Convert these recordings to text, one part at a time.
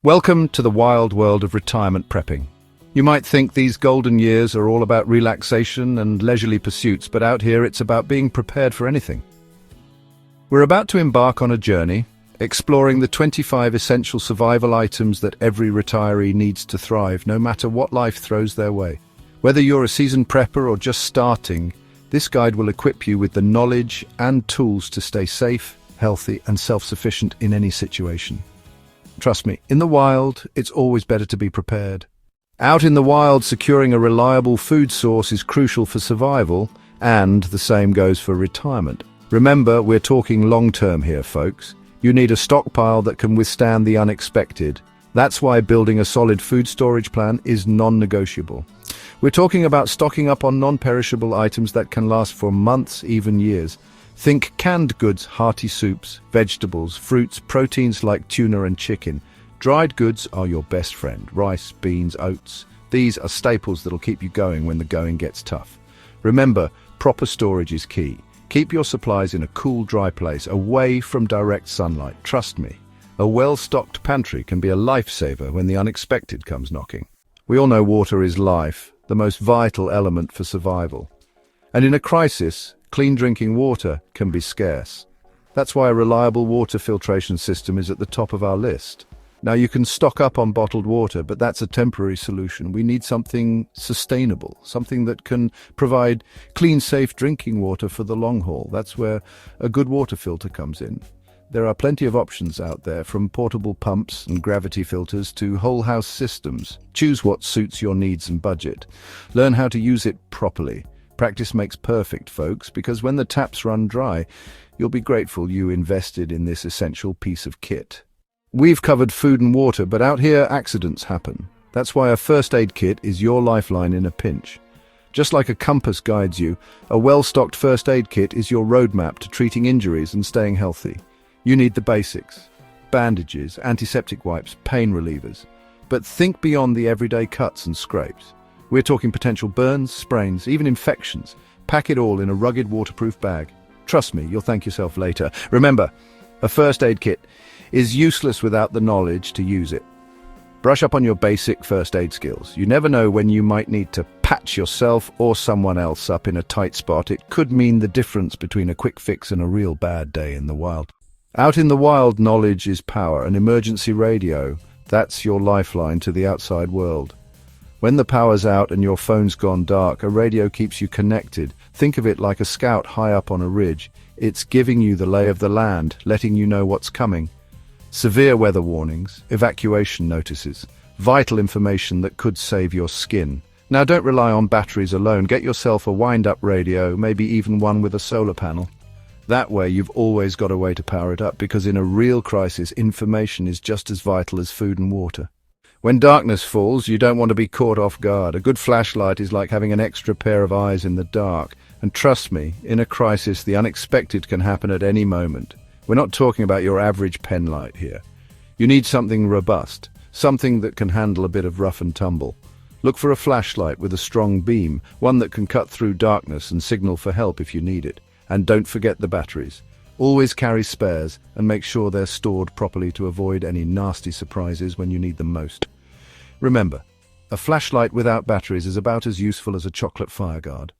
Welcome to the wild world of retirement prepping. You might think these golden years are all about relaxation and leisurely pursuits, but out here it's about being prepared for anything. We're about to embark on a journey, exploring the 25 essential survival items that every retiree needs to thrive, no matter what life throws their way. Whether you're a seasoned prepper or just starting, this guide will equip you with the knowledge and tools to stay safe, healthy, and self-sufficient in any situation. Trust me, in the wild, it's always better to be prepared. Out in the wild, securing a reliable food source is crucial for survival, and the same goes for retirement. Remember, we're talking long-term here, folks. You need a stockpile that can withstand the unexpected. That's why building a solid food storage plan is non-negotiable. We're talking about stocking up on non-perishable items that can last for months, even years. Think canned goods, hearty soups, vegetables, fruits, proteins like tuna and chicken. Dried goods are your best friend. Rice, beans, oats. These are staples that'll keep you going when the going gets tough. Remember, proper storage is key. Keep your supplies in a cool, dry place, away from direct sunlight. Trust me, a well-stocked pantry can be a lifesaver when the unexpected comes knocking. We all know water is life, the most vital element for survival. And in a crisis, clean drinking water can be scarce. That's why a reliable water filtration system is at the top of our list. Now, you can stock up on bottled water, but that's a temporary solution. We need something sustainable, something that can provide clean, safe drinking water for the long haul. That's where a good water filter comes in. There are plenty of options out there, from portable pumps and gravity filters to whole house systems. Choose what suits your needs and budget. Learn how to use it properly. Practice makes perfect, folks, because when the taps run dry, you'll be grateful you invested in this essential piece of kit. We've covered food and water, but out here accidents happen. That's why a first aid kit is your lifeline in a pinch. Just like a compass guides you, a well-stocked first aid kit is your roadmap to treating injuries and staying healthy. You need the basics: bandages, antiseptic wipes, pain relievers. But think beyond the everyday cuts and scrapes. We're talking potential burns, sprains, even infections. Pack it all in a rugged, waterproof bag. Trust me, you'll thank yourself later. Remember, a first aid kit is useless without the knowledge to use it. Brush up on your basic first aid skills. You never know when you might need to patch yourself or someone else up in a tight spot. It could mean the difference between a quick fix and a real bad day in the wild. Out in the wild, knowledge is power. An emergency radio, that's your lifeline to the outside world. When the power's out and your phone's gone dark, a radio keeps you connected. Think of it like a scout high up on a ridge. It's giving you the lay of the land, letting you know what's coming. Severe weather warnings, evacuation notices, vital information that could save your skin. Now, don't rely on batteries alone. Get yourself a wind-up radio, maybe even one with a solar panel. That way you've always got a way to power it up, because in a real crisis, information is just as vital as food and water. When darkness falls, you don't want to be caught off guard. A good flashlight is like having an extra pair of eyes in the dark. And trust me, in a crisis, the unexpected can happen at any moment. We're not talking about your average pen light here. You need something robust, something that can handle a bit of rough and tumble. Look for a flashlight with a strong beam, one that can cut through darkness and signal for help if you need it. And don't forget the batteries. Always carry spares and make sure they're stored properly to avoid any nasty surprises when you need them most. Remember, a flashlight without batteries is about as useful as a chocolate fireguard.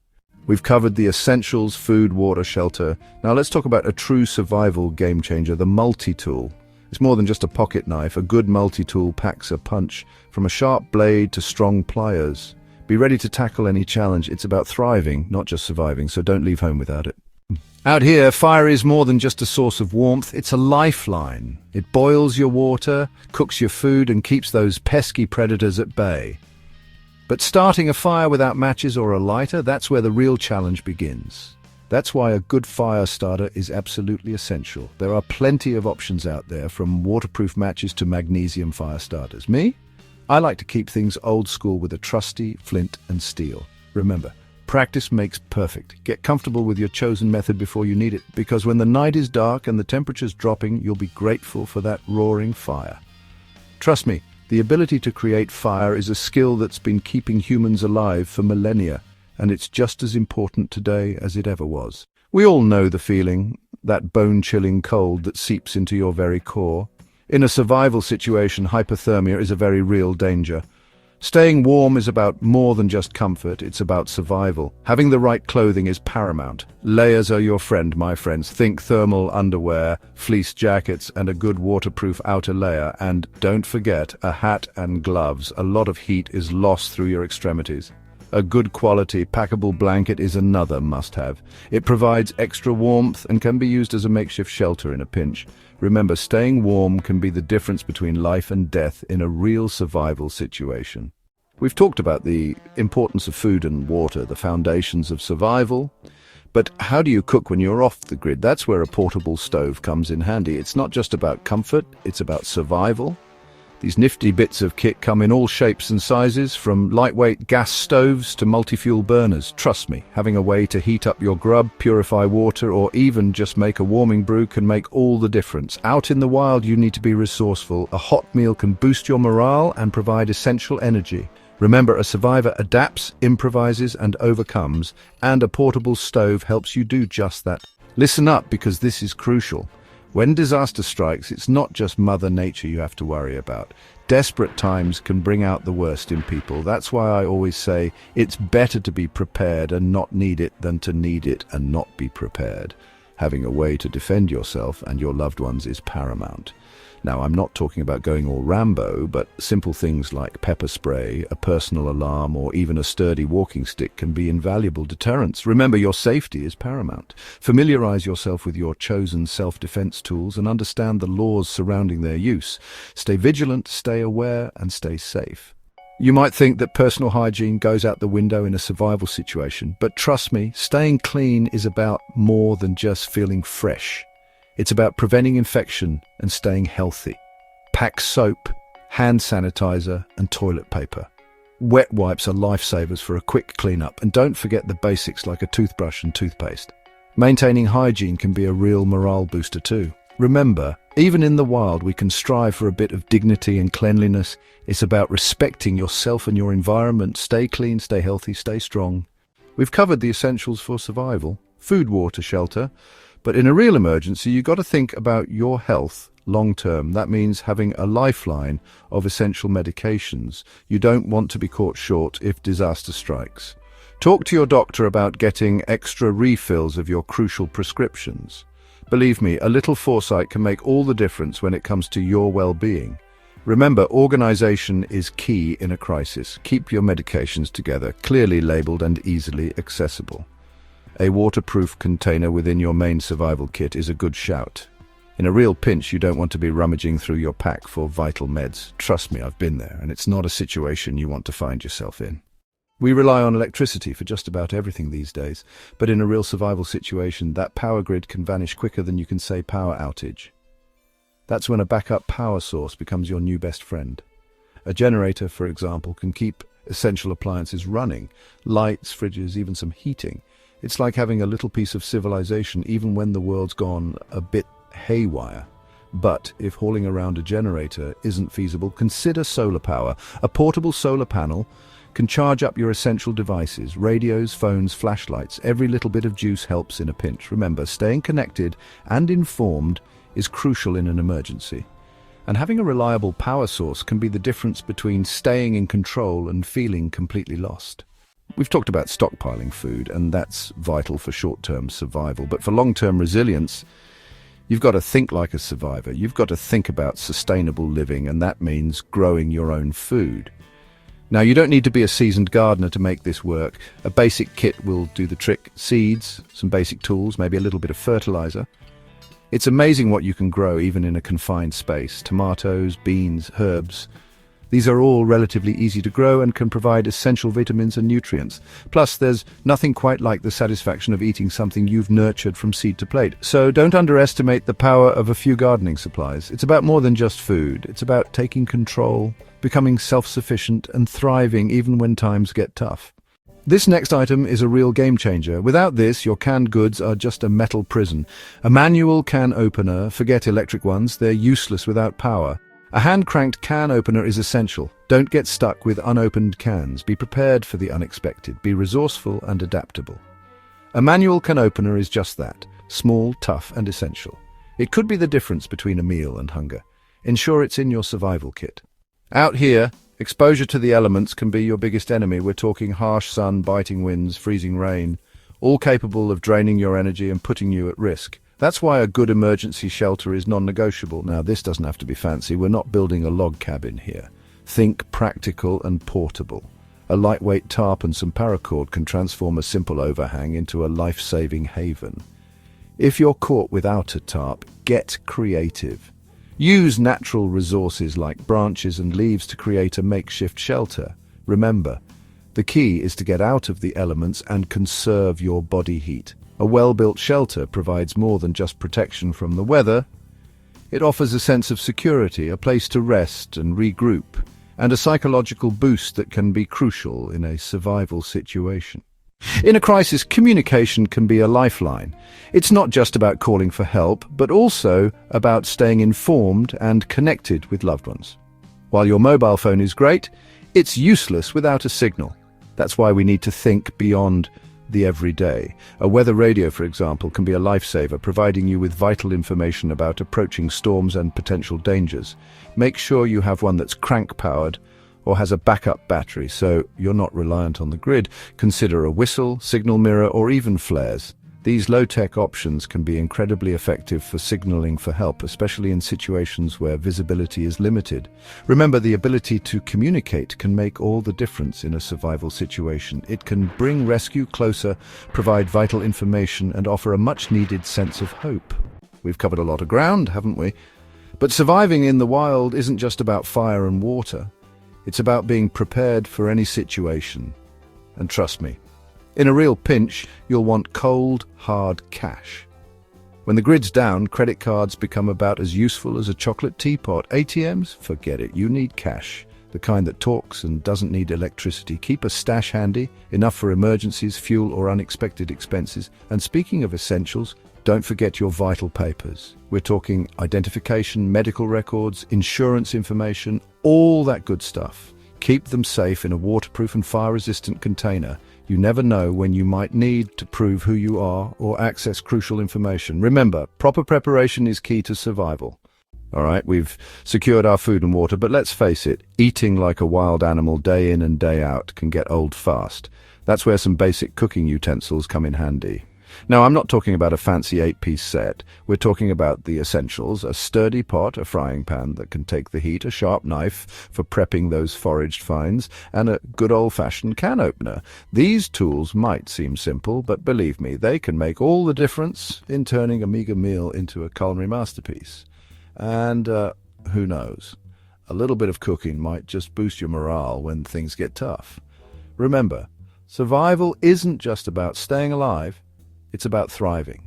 We've covered the essentials: food, water, shelter. Now let's talk about a true survival game changer, the multi-tool. It's more than just a pocket knife. A good multi-tool packs a punch, from a sharp blade to strong pliers. Be ready to tackle any challenge. It's about thriving, not just surviving, so don't leave home without it. Out here, fire is more than just a source of warmth, it's a lifeline. It boils your water, cooks your food, and keeps those pesky predators at bay. But starting a fire without matches or a lighter, that's where the real challenge begins. That's why a good fire starter is absolutely essential. There are plenty of options out there, from waterproof matches to magnesium fire starters. Me? I like to keep things old school with a trusty flint and steel. Remember, practice makes perfect. Get comfortable with your chosen method before you need it, because when the night is dark and the temperature's dropping, you'll be grateful for that roaring fire. Trust me, the ability to create fire is a skill that's been keeping humans alive for millennia, and it's just as important today as it ever was. We all know the feeling, that bone-chilling cold that seeps into your very core. In a survival situation, hypothermia is a very real danger. Staying warm is about more than just comfort, it's about survival. Having the right clothing is paramount. Layers are your friend, my friends. Think thermal underwear, fleece jackets, and a good waterproof outer layer. And don't forget, a hat and gloves. A lot of heat is lost through your extremities. A good quality, packable blanket is another must-have. It provides extra warmth and can be used as a makeshift shelter in a pinch. Remember, staying warm can be the difference between life and death in a real survival situation. We've talked about the importance of food and water, the foundations of survival. But how do you cook when you're off the grid? That's where a portable stove comes in handy. It's not just about comfort, it's about survival. These nifty bits of kit come in all shapes and sizes, from lightweight gas stoves to multi-fuel burners. Trust me, having a way to heat up your grub, purify water, or even just make a warming brew can make all the difference. Out in the wild, you need to be resourceful. A hot meal can boost your morale and provide essential energy. Remember, a survivor adapts, improvises, and overcomes, and a portable stove helps you do just that. Listen up, because this is crucial. When disaster strikes, it's not just Mother Nature you have to worry about. Desperate times can bring out the worst in people. That's why I always say it's better to be prepared and not need it than to need it and not be prepared. Having a way to defend yourself and your loved ones is paramount. Now, I'm not talking about going all Rambo, but simple things like pepper spray, a personal alarm, or even a sturdy walking stick can be invaluable deterrents. Remember, your safety is paramount. Familiarize yourself with your chosen self-defense tools and understand the laws surrounding their use. Stay vigilant, stay aware, and stay safe. You might think that personal hygiene goes out the window in a survival situation, but trust me, staying clean is about more than just feeling fresh. It's about preventing infection and staying healthy. Pack soap, hand sanitizer, and toilet paper. Wet wipes are lifesavers for a quick cleanup, and don't forget the basics like a toothbrush and toothpaste. Maintaining hygiene can be a real morale booster too. Remember, even in the wild, we can strive for a bit of dignity and cleanliness. It's about respecting yourself and your environment. Stay clean, stay healthy, stay strong. We've covered the essentials for survival: food, water, shelter. But in a real emergency, you've got to think about your health long term. That means having a lifeline of essential medications. You don't want to be caught short if disaster strikes. Talk to your doctor about getting extra refills of your crucial prescriptions. Believe me, a little foresight can make all the difference when it comes to your well-being. Remember, organization is key in a crisis. Keep your medications together, clearly labeled and easily accessible. A waterproof container within your main survival kit is a good shout. In a real pinch, you don't want to be rummaging through your pack for vital meds. Trust me, I've been there, and it's not a situation you want to find yourself in. We rely on electricity for just about everything these days, but in a real survival situation, that power grid can vanish quicker than you can say power outage. That's when a backup power source becomes your new best friend. A generator, for example, can keep essential appliances running, lights, fridges, even some heating. It's like having a little piece of civilization even when the world's gone a bit haywire. But if hauling around a generator isn't feasible, consider solar power. A portable solar panel can charge up your essential devices: radios, phones, flashlights. Every little bit of juice helps in a pinch. Remember, staying connected and informed is crucial in an emergency. And having a reliable power source can be the difference between staying in control and feeling completely lost. We've talked about stockpiling food, and that's vital for short-term survival. But for long-term resilience, you've got to think like a survivor. You've got to think about sustainable living, and that means growing your own food. Now, you don't need to be a seasoned gardener to make this work. A basic kit will do the trick: seeds, some basic tools, maybe a little bit of fertilizer. It's amazing what you can grow even in a confined space: tomatoes, beans, herbs. These are all relatively easy to grow and can provide essential vitamins and nutrients. Plus, there's nothing quite like the satisfaction of eating something you've nurtured from seed to plate. So don't underestimate the power of a few gardening supplies. It's about more than just food. It's about taking control, becoming self-sufficient, and thriving even when times get tough. This next item is a real game changer. Without this, your canned goods are just a metal prison. A manual can opener, forget electric ones, they're useless without power. A hand-cranked can opener is essential. Don't get stuck with unopened cans. Be prepared for the unexpected. Be resourceful and adaptable. A manual can opener is just that: small, tough, and essential. It could be the difference between a meal and hunger. ensure it's in your survival kit. Out here, exposure to the elements can be your biggest enemy. We're talking harsh sun, biting winds, freezing rain, all capable of draining your energy and putting you at risk. That's why a good emergency shelter is non-negotiable. Now, this doesn't have to be fancy. We're not building a log cabin here. Think practical and portable. A lightweight tarp and some paracord can transform a simple overhang into a life-saving haven. If you're caught without a tarp, get creative. Use natural resources like branches and leaves to create a makeshift shelter. Remember, the key is to get out of the elements and conserve your body heat. A well-built shelter provides more than just protection from the weather. It offers a sense of security, a place to rest and regroup, and a psychological boost that can be crucial in a survival situation. In a crisis, communication can be a lifeline. It's not just about calling for help, but also about staying informed and connected with loved ones. While your mobile phone is great, it's useless without a signal. That's why we need to think beyond the everyday. A weather radio, for example, can be a lifesaver, providing you with vital information about approaching storms and potential dangers. Make sure you have one that's crank-powered or has a backup battery, so you're not reliant on the grid. Consider a whistle, signal mirror, or even flares. These low-tech options can be incredibly effective for signaling for help, especially in situations where visibility is limited. Remember, the ability to communicate can make all the difference in a survival situation. It can bring rescue closer, provide vital information, and offer a much-needed sense of hope. We've covered a lot of ground, haven't we? But surviving in the wild isn't just about fire and water. It's about being prepared for any situation. And trust me, in a real pinch, you'll want cold, hard cash. When the grid's down, credit cards become about as useful as a chocolate teapot. ATMs? Forget it. You need cash, the kind that talks and doesn't need electricity. Keep a stash handy, enough for emergencies, fuel, or unexpected expenses. And speaking of essentials, don't forget your vital papers. We're talking identification, medical records, insurance information, all that good stuff. Keep them safe in a waterproof and fire-resistant container. You never know when you might need to prove who you are or access crucial information. Remember, proper preparation is key to survival. All right, we've secured our food and water, but let's face it, eating like a wild animal day in and day out can get old fast. That's where some basic cooking utensils come in handy. Now, I'm not talking about a fancy 8-piece set. We're talking about the essentials: a sturdy pot, a frying pan that can take the heat, a sharp knife for prepping those foraged finds, and a good old-fashioned can opener. These tools might seem simple, but believe me, they can make all the difference in turning a meager meal into a culinary masterpiece. And who knows? A little bit of cooking might just boost your morale when things get tough. Remember, survival isn't just about staying alive. It's about thriving.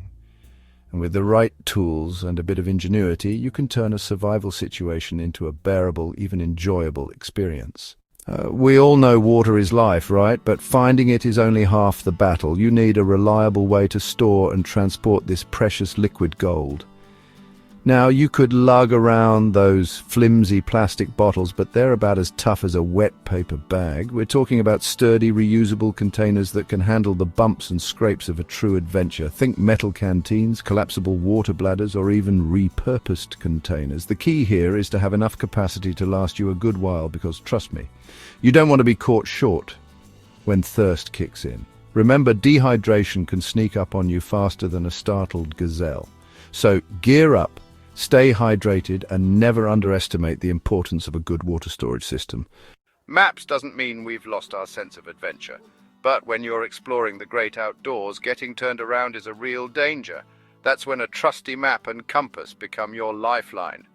And with the right tools and a bit of ingenuity, you can turn a survival situation into a bearable, even enjoyable experience. We all know water is life, right? But finding it is only half the battle. You need a reliable way to store and transport this precious liquid gold. Now, you could lug around those flimsy plastic bottles, but they're about as tough as a wet paper bag. We're talking about sturdy, reusable containers that can handle the bumps and scrapes of a true adventure. Think metal canteens, collapsible water bladders, or even repurposed containers. The key here is to have enough capacity to last you a good while, because, trust me, you don't want to be caught short when thirst kicks in. Remember, dehydration can sneak up on you faster than a startled gazelle. So gear up. Stay hydrated and never underestimate the importance of a good water storage system. Maps doesn't mean we've lost our sense of adventure, but when you're exploring the great outdoors, getting turned around is a real danger. That's when a trusty map and compass become your lifeline.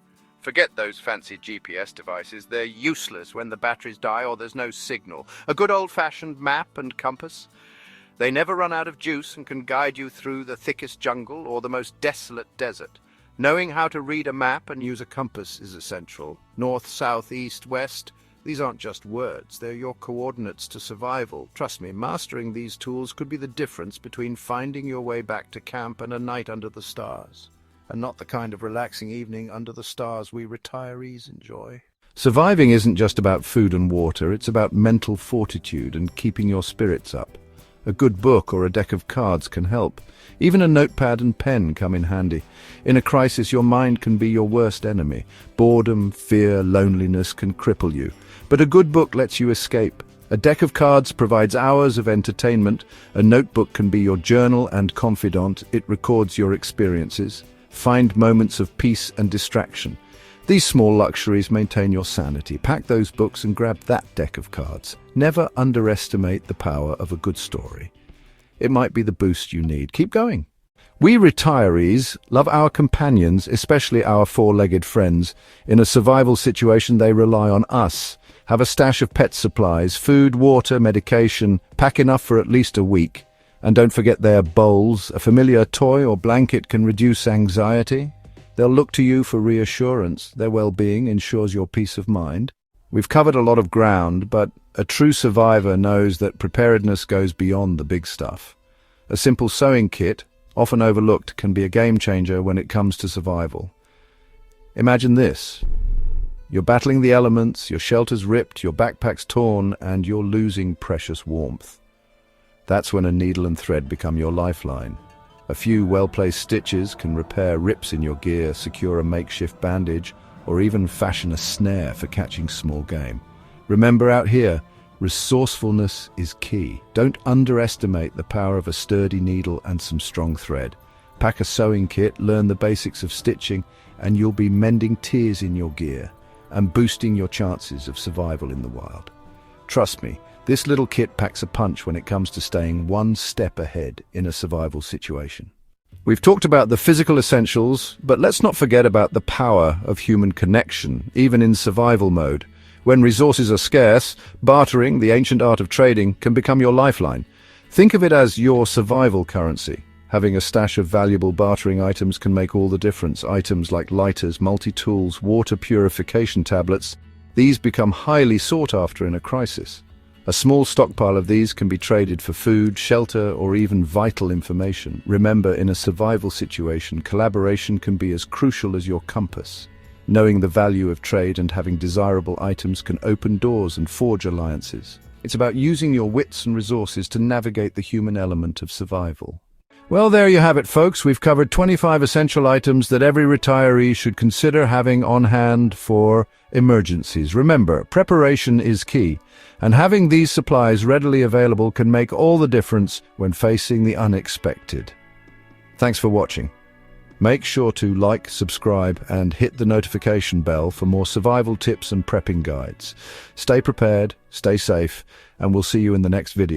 Forget those fancy GPS devices. They're useless when the batteries die or there's no signal. A good old-fashioned map and compass, they never run out of juice and can guide you through the thickest jungle or the most desolate desert. Knowing how to read a map and use a compass is essential. North, south, east, west, these aren't just words, they're your coordinates to survival. Trust me, mastering these tools could be the difference between finding your way back to camp and a night under the stars. And not the kind of relaxing evening under the stars we retirees enjoy. Surviving isn't just about food and water, it's about mental fortitude and keeping your spirits up. A good book or a deck of cards can help. Even a notepad and pen come in handy. In a crisis, your mind can be your worst enemy. Boredom, fear, loneliness can cripple you. But a good book lets you escape. A deck of cards provides hours of entertainment. A notebook can be your journal and confidant. It records your experiences. Find moments of peace and distraction. These small luxuries maintain your sanity. Pack those books and grab that deck of cards. Never underestimate the power of a good story. It might be the boost you need. Keep going. We retirees love our companions, especially our four-legged friends. In a survival situation, they rely on us. Have a stash of pet supplies, food, water, medication. Pack enough for at least a week. And don't forget their bowls. A familiar toy or blanket can reduce anxiety. They'll look to you for reassurance. Their well-being ensures your peace of mind. We've covered a lot of ground, but a true survivor knows that preparedness goes beyond the big stuff. A simple sewing kit, often overlooked, can be a game changer when it comes to survival. Imagine this. You're battling the elements, your shelter's ripped, your backpack's torn, and you're losing precious warmth. That's when a needle and thread become your lifeline. A few well-placed stitches can repair rips in your gear, secure a makeshift bandage, or even fashion a snare for catching small game. Remember, out here, resourcefulness is key. Don't underestimate the power of a sturdy needle and some strong thread. Pack a sewing kit, learn the basics of stitching, and you'll be mending tears in your gear and boosting your chances of survival in the wild. Trust me, this little kit packs a punch when it comes to staying one step ahead in a survival situation. We've talked about the physical essentials, but let's not forget about the power of human connection, even in survival mode. When resources are scarce, bartering, the ancient art of trading, can become your lifeline. Think of it as your survival currency. Having a stash of valuable bartering items can make all the difference. Items like lighters, multi-tools, water purification tablets, these become highly sought after in a crisis. A small stockpile of these can be traded for food, shelter, or even vital information. Remember, in a survival situation, collaboration can be as crucial as your compass. Knowing the value of trade and having desirable items can open doors and forge alliances. It's about using your wits and resources to navigate the human element of survival. Well, there you have it, folks. We've covered 25 essential items that every retiree should consider having on hand for emergencies. Remember, preparation is key, and having these supplies readily available can make all the difference when facing the unexpected. Thanks for watching. Make sure to like, subscribe, and hit the notification bell for more survival tips and prepping guides. Stay prepared, stay safe, and we'll see you in the next video.